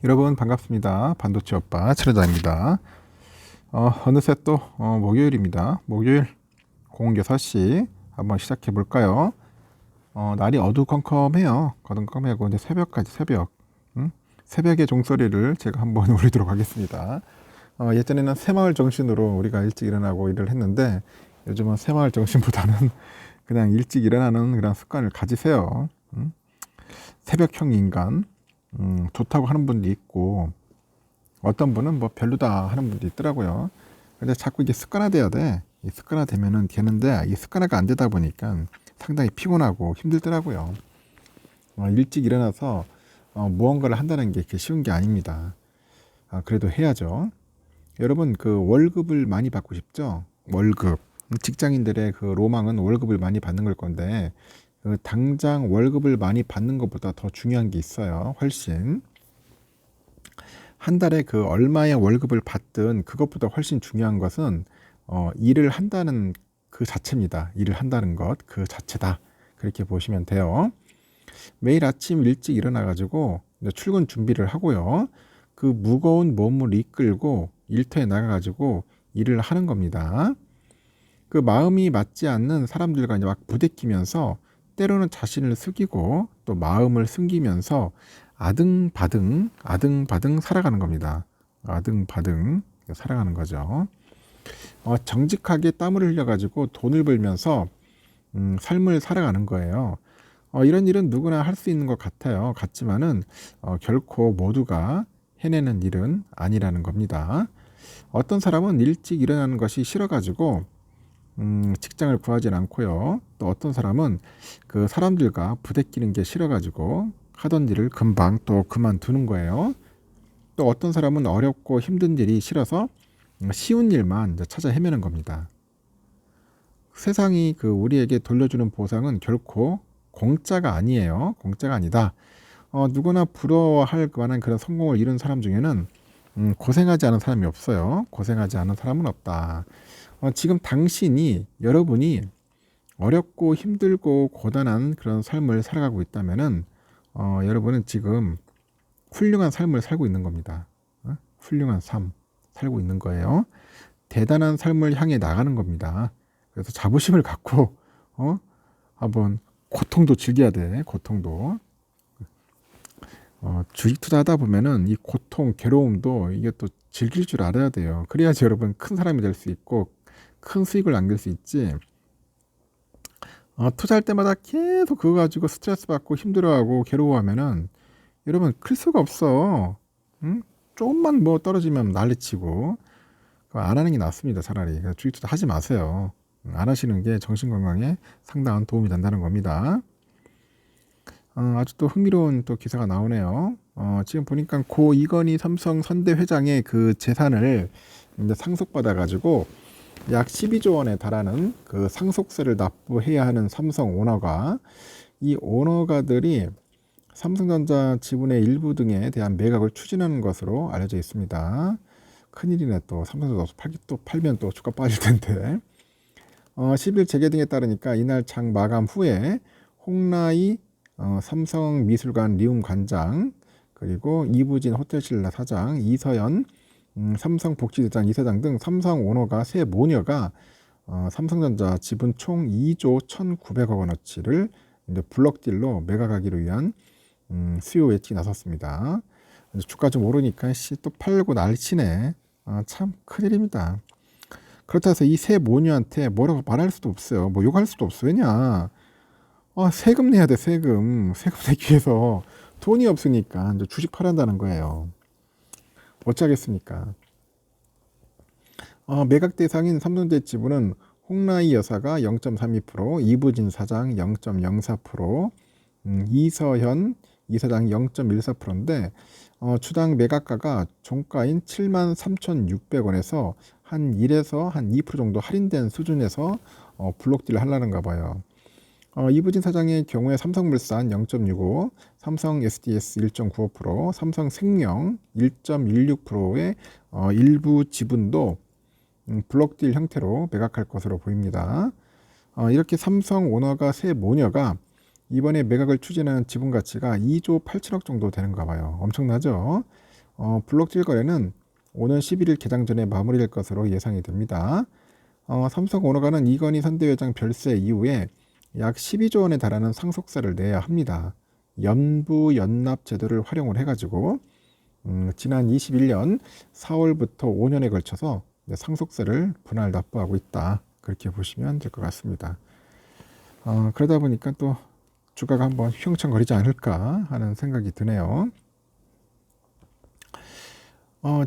여러분 반갑습니다. 반도체 오빠 차려다입니다. 어느새 또 목요일입니다. 목요일 06시 한번 시작해 볼까요? 날이 어두컴컴해요. 어두컴컴하고 이제 새벽까지 새벽의 종소리를 제가 한번 울리도록 하겠습니다. 예전에는 새마을 정신으로 우리가 일찍 일어나고 일을 했는데 요즘은 새마을 정신보다는 그냥 일찍 일어나는 그런 습관을 가지세요. 새벽형 인간 좋다고 하는 분도 있고 어떤 분은 뭐 별로다 하는 분도 있더라고요. 근데 자꾸 이게 습관화돼야 돼. 이 습관화되면은 되는데 이 습관화가 안 되다 보니까 상당히 피곤하고 힘들더라고요. 일찍 일어나서 무언가를 한다는 게 이렇게 쉬운 게 아닙니다. 그래도 해야죠. 여러분 그 월급을 많이 받고 싶죠? 월급. 직장인들의 그 로망은 월급을 많이 받는 걸 건데 그 당장 월급을 많이 받는 것보다 더 중요한 게 있어요. 훨씬. 한 달에 그 얼마의 월급을 받든 그것보다 훨씬 중요한 것은 일을 한다는 그 자체입니다. 일을 한다는 것 그 자체다. 그렇게 보시면 돼요. 매일 아침 일찍 일어나 가지고 출근 준비를 하고요. 그 무거운 몸을 이끌고 일터에 나가 가지고 일을 하는 겁니다. 그 마음이 맞지 않는 사람들과 이제 막 부대끼면서 때로는 자신을 숙이고 또 마음을 숨기면서 아등바등 살아가는 겁니다. 아등바등 살아가는 거죠. 정직하게 땀을 흘려가지고 돈을 벌면서 삶을 살아가는 거예요. 이런 일은 누구나 할 수 있는 것 같지만은 결코 모두가 해내는 일은 아니라는 겁니다. 어떤 사람은 일찍 일어나는 것이 싫어가지고 직장을 구하진 않고요. 또 어떤 사람은 그 사람들과 부대끼는 게 싫어가지고 하던 일을 금방 또 그만두는 거예요. 또 어떤 사람은 어렵고 힘든 일이 싫어서 쉬운 일만 이제 찾아 헤매는 겁니다. 세상이 그 우리에게 돌려주는 보상은 결코 공짜가 아니에요. 공짜가 아니다. 누구나 부러워할 만한 그런 성공을 이룬 사람 중에는 고생하지 않은 사람이 없어요. 고생하지 않은 사람은 없다. 지금 여러분이 어렵고 힘들고 고단한 그런 삶을 살아가고 있다면은 여러분은 지금 훌륭한 삶을 살고 있는 겁니다. 훌륭한 삶 살고 있는 거예요. 대단한 삶을 향해 나가는 겁니다. 그래서 자부심을 갖고 한번 고통도 즐겨야 돼. 고통도 주식 투자하다 보면은 이 고통, 괴로움도 이게 또 즐길 줄 알아야 돼요. 그래야지 여러분 큰 사람이 될 수 있고 큰 수익을 남길 수 있지. 투자할 때마다 계속 그거 가지고 스트레스 받고 힘들어하고 괴로워하면은 여러분 클 수가 없어. 응? 조금만 뭐 떨어지면 난리치고 그거 안 하는 게 낫습니다. 차라리 주식 투자 하지 마세요. 안 하시는 게 정신 건강에 상당한 도움이 된다는 겁니다. 아주 또 흥미로운 또 기사가 나오네요. 지금 보니까 고 이건희 삼성 선대 회장의 그 재산을 이제 상속받아 가지고 약 12조 원에 달하는 그 상속세를 납부해야 하는 삼성 오너가 이 오너가들이 삼성전자 지분의 일부 등에 대한 매각을 추진하는 것으로 알려져 있습니다. 큰일이네. 또 삼성전자 또 팔면 또 주가 빠질 텐데. 10일 재계 등에 따르니까 이날 장 마감 후에 홍라이 삼성미술관 리움 관장 그리고 이부진 호텔신라 사장 이서연 삼성복지대장 이사장 등 삼성 오너가 세 모녀가 삼성전자 지분 총 2조 1,900억 원어치를 이제 블록딜로 매각하기로 위한 수요 예측이 나섰습니다. 주가 좀 오르니까 또 팔고 난리치네. 참 큰일입니다. 그렇다고 해서 이 세 모녀한테 뭐라고 말할 수도 없어요. 뭐 욕할 수도 없어요. 왜냐? 세금 내야 돼. 세금 내기 위해서 돈이 없으니까 이제 주식 팔한다는 거예요. 어쩌겠습니까? 매각 대상인 삼성전자 지분은 홍라이 여사가 0.32%, 이부진 사장 0.04%, 이서현 이사장이 0.14%인데 주당 매각가가 종가인 73,600원에서 한 1에서 한 2% 정도 할인된 수준에서 블록딜을 하려는가 봐요. 이부진 사장의 경우에 삼성물산 0.65, 삼성 SDS 1.95%, 삼성생명 1.16%의 일부 지분도 블록딜 형태로 매각할 것으로 보입니다. 이렇게 삼성 오너가 세 모녀가 이번에 매각을 추진하는 지분 가치가 2조 8천억 정도 되는가 봐요. 엄청나죠? 블록딜 거래는 오는 11일 개장 전에 마무리될 것으로 예상이 됩니다. 삼성오너가는 이건희 선대회장 별세 이후에 약 12조 원에 달하는 상속세를 내야 합니다. 연부 연납 제도를 활용을 해가지고 지난 21년 4월부터 5년에 걸쳐서 상속세를 분할 납부하고 있다. 그렇게 보시면 될 것 같습니다. 그러다 보니까 또 주가가 한번 휘청거리지 않을까 하는 생각이 드네요.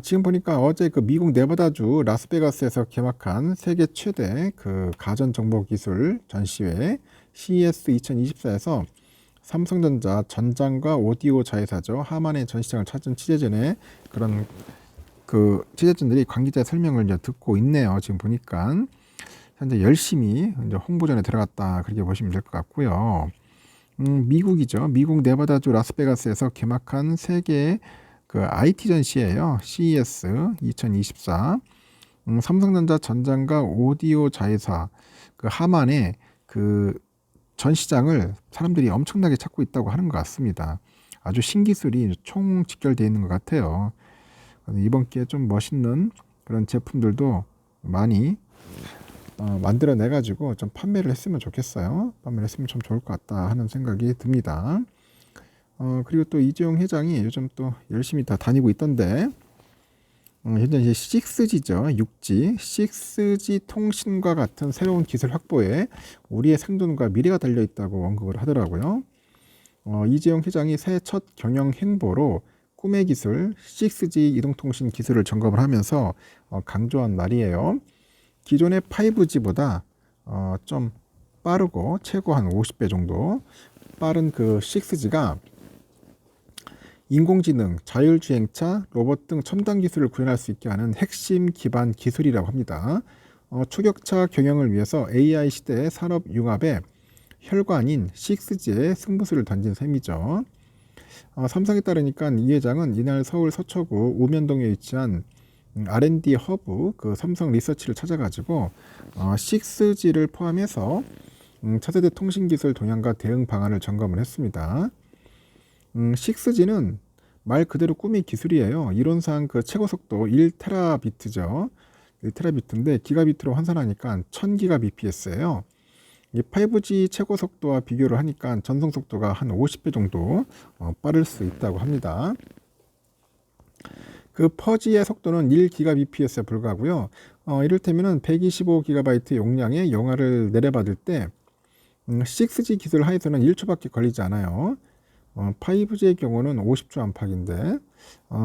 지금 보니까 어제 그 미국 네바다주 라스베가스에서 개막한 세계 최대 그 가전정보기술 전시회 CES 2024에서 삼성전자 전장과 오디오 자회사죠. 하만의 전시장을 찾은 취재진의 그런 그 취재진들이 관계자 설명을 이제 듣고 있네요. 지금 보니까 현재 열심히 이제 홍보전에 들어갔다 그렇게 보시면 될 것 같고요. 미국이죠. 미국 네바다주 라스베가스에서 개막한 세계 그 IT 전시예요. CES 2024. 삼성전자 전장과 오디오 자회사 그 하만의 그 전시장을 사람들이 엄청나게 찾고 있다고 하는 것 같습니다. 아주 신기술이 총 직결되어 있는 것 같아요. 이번 기회에 좀 멋있는 그런 제품들도 많이 만들어내 가지고 좀 판매를 했으면 좋겠어요. 판매를 했으면 참 좋을 것 같다 하는 생각이 듭니다. 그리고 또 이재용 회장이 요즘 또 열심히 다 다니고 있던데 현재 이제 6G죠. 6G, 6G 통신과 같은 새로운 기술 확보에 우리의 생존과 미래가 달려 있다고 언급을 하더라고요. 이재용 회장이 새해 첫 경영 행보로 꿈의 기술 6G 이동통신 기술을 점검을 하면서 강조한 말이에요. 기존의 5G보다 좀 빠르고 최고 한 50배 정도 빠른 그 6G가 인공지능, 자율주행차, 로봇 등 첨단 기술을 구현할 수 있게 하는 핵심 기반 기술이라고 합니다. 추격차 경영을 위해서 AI 시대의 산업 융합에 혈관인 6G에 승부수를 던진 셈이죠. 삼성에 따르니까 이 회장은 이날 서울 서초구 우면동에 위치한 R&D 허브 그 삼성 리서치를 찾아가지고 6G를 포함해서 차세대 통신기술 동향과 대응 방안을 점검을 했습니다. 6G는 말 그대로 꿈의 기술이에요. 이론상 그 최고 속도 1테라비트죠. 1테라비트인데 기가비트로 환산하니까 1000기가bps예요. 이 5G 최고 속도와 비교를 하니까 전송 속도가 한 50배 정도 빠를 수 있다고 합니다. 그 퍼지의 속도는 1기가bps에 불과하고요. 이를테면 125GB 용량의 영화를 내려받을 때 6G 기술 하에서는 1초밖에 걸리지 않아요. 5G의 경우는 50초 안팎인데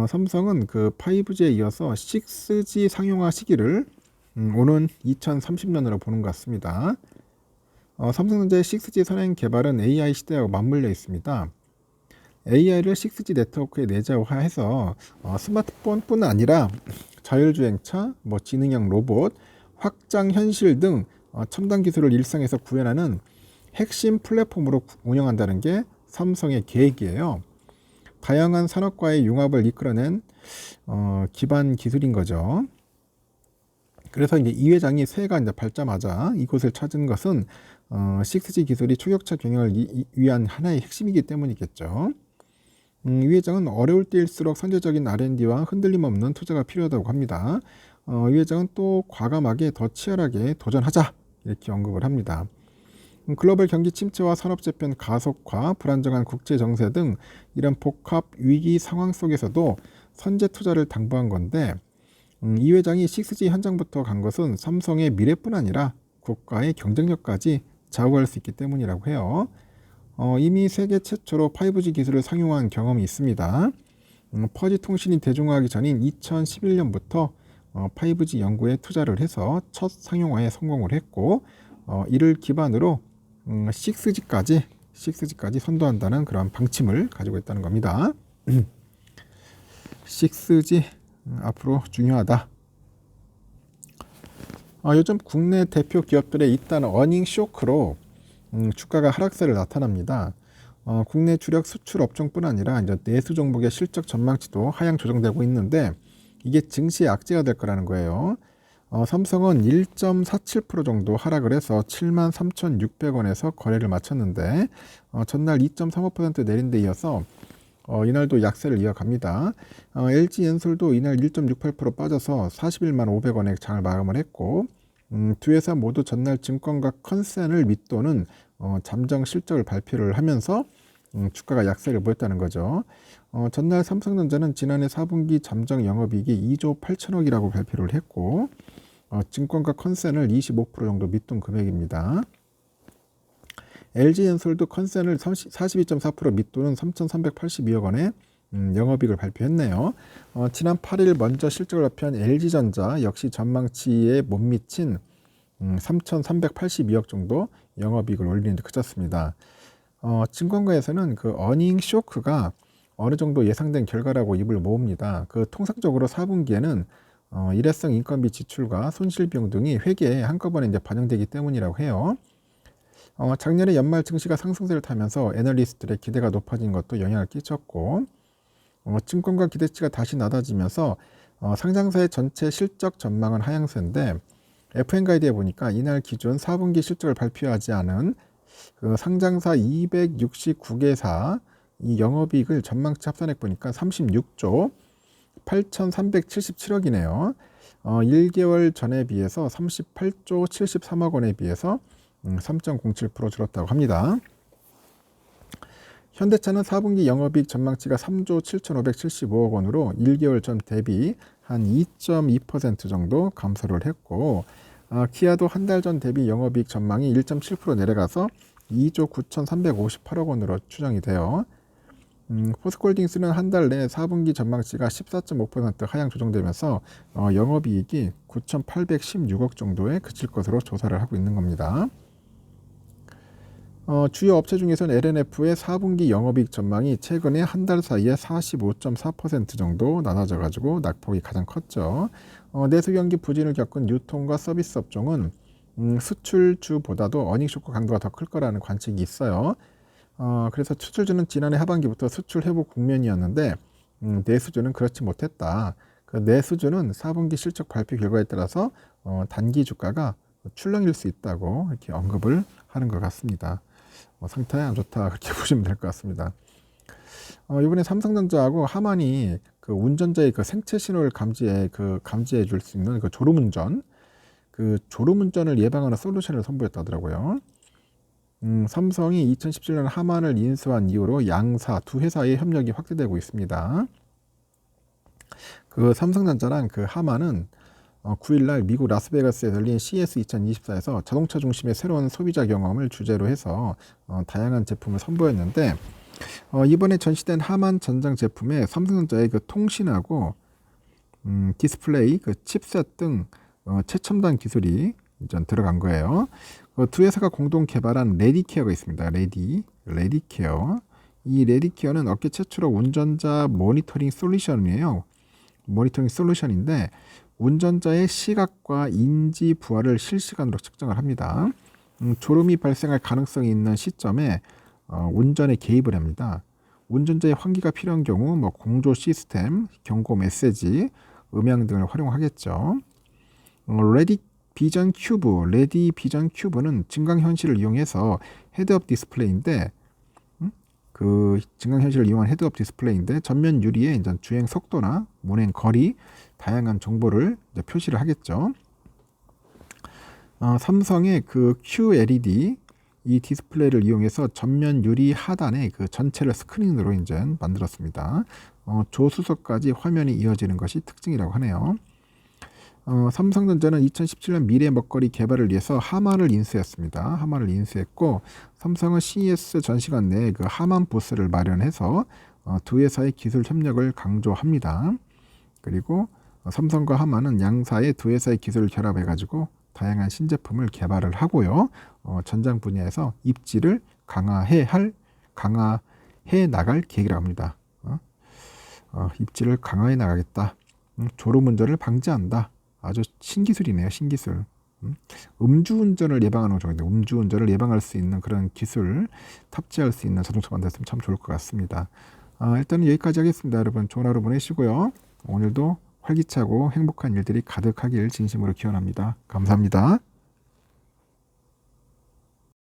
삼성은 그 5G에 이어서 6G 상용화 시기를 오는 2030년으로 보는 것 같습니다. 삼성전자의 6G 선행 개발은 AI 시대하고 맞물려 있습니다. AI를 6G 네트워크에 내재화해서 스마트폰뿐 아니라 자율주행차, 지능형 로봇, 확장 현실 등 첨단 기술을 일상에서 구현하는 핵심 플랫폼으로 운영한다는 게 삼성의 계획이에요. 다양한 산업과의 융합을 이끌어낸 기반 기술인 거죠. 그래서 이제 이 회장이 새해가 이제 밝자마자 이곳을 찾은 것은 6G 기술이 추격차 경영을 위한 하나의 핵심이기 때문이겠죠. 이 회장은 어려울 때일수록 선제적인 R&D와 흔들림 없는 투자가 필요하다고 합니다. 이 회장은 또 과감하게 더 치열하게 도전하자 이렇게 언급을 합니다. 글로벌 경기 침체와 산업 재편 가속화, 불안정한 국제 정세 등 이런 복합 위기 상황 속에서도 선제 투자를 당부한 건데 이 회장이 6G 현장부터 간 것은 삼성의 미래뿐 아니라 국가의 경쟁력까지 좌우할 수 있기 때문이라고 해요. 이미 세계 최초로 5G 기술을 상용화한 경험이 있습니다. 퍼지 통신이 대중화하기 전인 2011년부터 5G 연구에 투자를 해서 첫 상용화에 성공을 했고 이를 기반으로 6G까지 선도한다는 그런 방침을 가지고 있다는 겁니다. 6G 앞으로 중요하다. 요즘 국내 대표 기업들의 잇따른 어닝 쇼크로 주가가 하락세를 나타납니다. 국내 주력 수출 업종뿐 아니라 이제 내수 종목의 실적 전망치도 하향 조정되고 있는데 이게 증시의 악재가 될 거라는 거예요. 삼성은 1.47% 정도 하락을 해서 73,600원에서 거래를 마쳤는데 전날 2.35% 내린 데 이어서 이날도 약세를 이어갑니다. LG엔솔도 이날 1.68% 빠져서 41만 500원에 장을 마감을 했고, 두 회사 모두 전날 증권가 컨센을 밑도는 잠정 실적을 발표를 하면서 주가가 약세를 보였다는 거죠. 전날 삼성전자는 지난해 4분기 잠정 영업이익이 2조 8천억이라고 발표를 했고, 증권가 컨센을 25% 정도 밑돈 금액입니다. LG엔솔도 컨센을 42.4% 밑도는 3,382억 원에 영업이익을 발표했네요. 지난 8일 먼저 실적을 발표한 LG전자 역시 전망치에 못 미친 3,382억 정도 영업이익을 올리는 데 그쳤습니다. 증권가에서는 그 어닝 쇼크가 어느 정도 예상된 결과라고 입을 모읍니다. 그 통상적으로 4분기에는 일회성 인건비 지출과 손실 비용 등이 회계에 한꺼번에 이제 반영되기 때문이라고 해요. 작년에 연말 증시가 상승세를 타면서 애널리스트들의 기대가 높아진 것도 영향을 끼쳤고, 증권가 기대치가 다시 낮아지면서 상장사의 전체 실적 전망은 하향세인데, FN가이드에 보니까 이날 기준 4분기 실적을 발표하지 않은 그 상장사 269개사 이 영업이익을 전망치 합산액 보니까 36조 8,377억이네요. 1개월 전에 비해서 38조 73억 원에 비해서 3.07% 줄었다고 합니다. 현대차는 4분기 영업이익 전망치가 3조 7,575억 원으로 1개월 전 대비 한 2.2% 정도 감소를 했고, 기아도 한 달 전 대비 영업이익 전망이 1.7% 내려가서 2조 9,358억 원으로 추정이 돼요. 포스코홀딩스는 한 달 내 4분기 전망치가 14.5% 하향 조정되면서 영업이익이 9,816억 정도에 그칠 것으로 조사를 하고 있는 겁니다. 주요 업체 중에서는 LNF의 4분기 영업이익 전망이 최근에 한 달 사이에 45.4% 정도 낮아져 가지고 낙폭이 가장 컸죠. 내수 경기 부진을 겪은 유통과 서비스 업종은 수출주보다도 어닝 쇼크 강도가 더 클 거라는 관측이 있어요. 그래서 수출주는 지난해 하반기부터 수출 회복 국면이었는데 내수주는 그렇지 못했다. 그 내수주는 4분기 실적 발표 결과에 따라서 단기 주가가 출렁일 수 있다고 이렇게 언급을 하는 것 같습니다. 상태 안 좋다 그렇게 보시면 될 것 같습니다. 이번에 삼성전자하고 하만이 그 운전자의 그 생체 신호를 감지해 줄 수 있는 그 졸음운전을 예방하는 솔루션을 선보였다더라고요. 삼성이 2017년 하만을 인수한 이후로 양사 두 회사의 협력이 확대되고 있습니다. 그 삼성전자랑 그 하만은 9일날 미국 라스베가스에 열린 CES 2024에서 자동차 중심의 새로운 소비자 경험을 주제로 해서 다양한 제품을 선보였는데, 이번에 전시된 하만 전장 제품에 삼성전자의 그 통신하고 디스플레이, 그 칩셋 등 최첨단 기술이 들어간 거예요. 두 회사가 공동 개발한 레디케어가 있습니다. 레디케어. 이 레디케어는 업계 최초로 운전자 모니터링 솔루션이에요. 모니터링 솔루션인데 운전자의 시각과 인지 부하를 실시간으로 측정을 합니다. 졸음이 발생할 가능성이 있는 시점에 운전에 개입을 합니다. 운전자의 환기가 필요한 경우 공조 시스템, 경고 메시지, 음향 등을 활용하겠죠. 레디 비전 큐브는 증강현실을 이용해서 헤드업 디스플레이인데, 그 증강현실을 이용한 헤드업 디스플레이인데 전면 유리에 이제 주행 속도나 운행 거리, 다양한 정보를 이제 표시를 하겠죠. 삼성의 그 QLED 이 디스플레이를 이용해서 전면 유리 하단에 그 전체를 스크린으로 이제 만들었습니다. 조수석까지 화면이 이어지는 것이 특징이라고 하네요. 삼성전자는 2017년 미래 먹거리 개발을 위해서 하만을 인수했습니다. 하만을 인수했고, 삼성은 CES 전시관 내에 그 하만 부스를 마련해서 두 회사의 기술 협력을 강조합니다. 그리고 삼성과 하만은 양사의 두 회사의 기술을 결합해가지고 다양한 신제품을 개발을 하고요. 전장 분야에서 입지를 강화해 나갈 계획이라고 합니다. 입지를 강화해 나가겠다. 졸음운전을 방지한다. 아주 신기술이네요. 신기술. 음주운전을 예방하는 정도인데 음주운전을 예방할 수 있는 그런 기술 탑재할 수 있는 자동차 만들었으면 참 좋을 것 같습니다. 일단은 여기까지 하겠습니다. 여러분 좋은 하루 보내시고요. 오늘도 활기차고 행복한 일들이 가득하길 진심으로 기원합니다. 감사합니다.